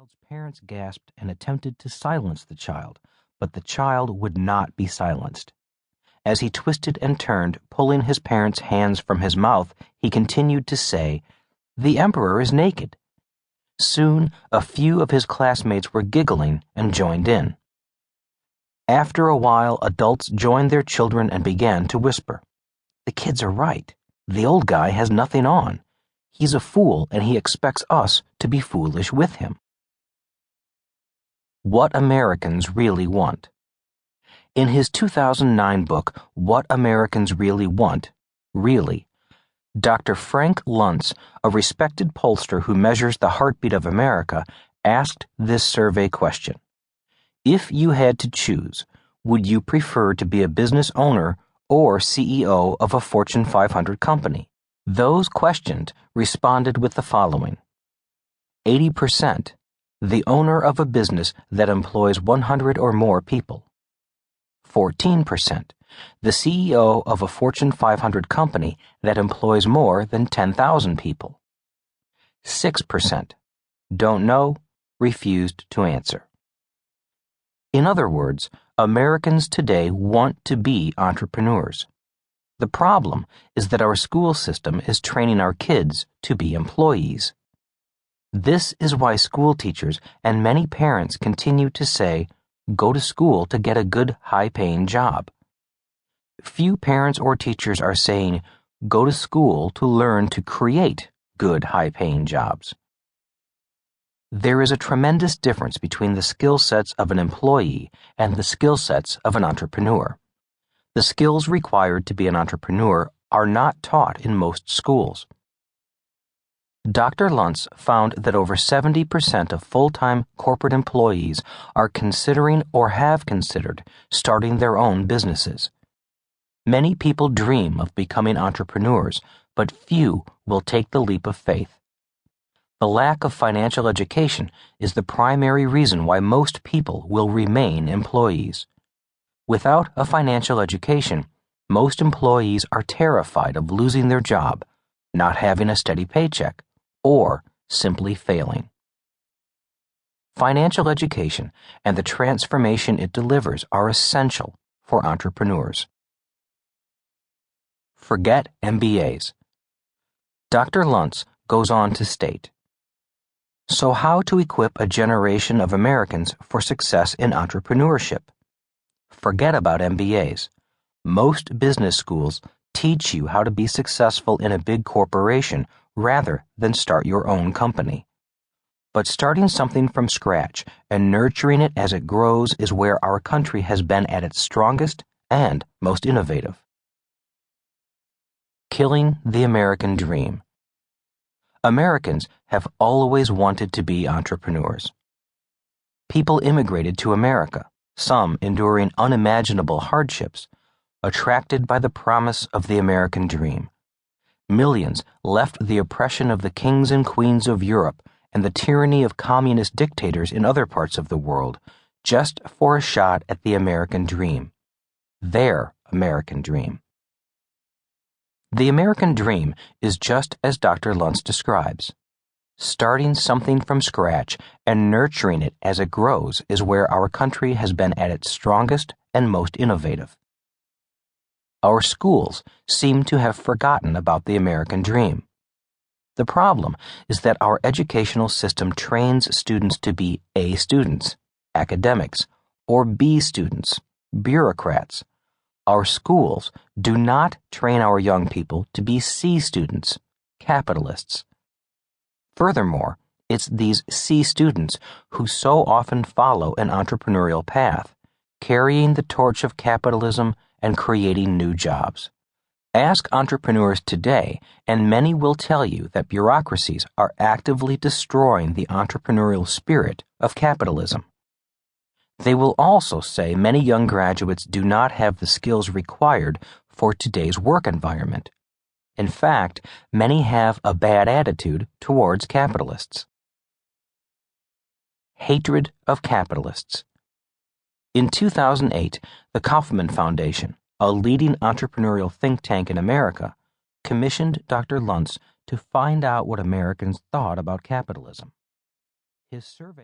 child's parents gasped and attempted to silence the child, but the child would not be silenced. As he twisted and turned, pulling his parents' hands from his mouth, he continued to say, "The emperor is naked." Soon, a few of his classmates were giggling and joined in. After a while, adults joined their children and began to whisper, "The kids are right. The old guy has nothing on. He's a fool and he expects us to be foolish with him." What Americans Really Want. In his 2009 book, What Americans Really Want, Really, Dr. Frank Luntz, a respected pollster who measures the heartbeat of America, asked this survey question. If you had to choose, would you prefer to be a business owner or CEO of a Fortune 500 company? Those questioned responded with the following. 80%, the owner of a business that employs 100 or more people. 14%, the CEO of a Fortune 500 company that employs more than 10,000 people. 6%, don't know, refused to answer. In other words, Americans today want to be entrepreneurs. The problem is that our school system is training our kids to be employees. This is why school teachers and many parents continue to say, "Go to school to get a good, high-paying job." Few parents or teachers are saying, "Go to school to learn to create good, high-paying jobs." There is a tremendous difference between the skill sets of an employee and the skill sets of an entrepreneur. The skills required to be an entrepreneur are not taught in most schools. Dr. Luntz found that over 70% of full-time corporate employees are considering or have considered starting their own businesses. Many people dream of becoming entrepreneurs, but few will take the leap of faith. The lack of financial education is the primary reason why most people will remain employees. Without a financial education, most employees are terrified of losing their job, not having a steady paycheck, or simply failing. Financial education and the transformation it delivers are essential for entrepreneurs. Forget MBAs. Dr. Luntz goes on to state, so how to equip a generation of Americans for success in entrepreneurship? Forget about MBAs. Most business schools teach you how to be successful in a big corporation rather than start your own company. But starting something from scratch and nurturing it as it grows is where our country has been at its strongest and most innovative. Killing the American Dream. Americans have always wanted to be entrepreneurs. People immigrated to America, some enduring unimaginable hardships, attracted by the promise of the American dream. Millions left the oppression of the kings and queens of Europe and the tyranny of communist dictators in other parts of the world just for a shot at the American dream. Their American dream. The American dream is just as Dr. Luntz describes. Starting something from scratch and nurturing it as it grows is where our country has been at its strongest and most innovative. Our schools seem to have forgotten about the American dream. The problem is that our educational system trains students to be A students, academics, or B students, bureaucrats. Our schools do not train our young people to be C students, capitalists. Furthermore, it's these C students who so often follow an entrepreneurial path, carrying the torch of capitalism and creating new jobs. Ask entrepreneurs today, and many will tell you that bureaucracies are actively destroying the entrepreneurial spirit of capitalism. They will also say many young graduates do not have the skills required for today's work environment. In fact, many have a bad attitude towards capitalists. Hatred of capitalists. In 2008, the Kauffman Foundation, a leading entrepreneurial think tank in America, commissioned Dr. Luntz to find out what Americans thought about capitalism. His survey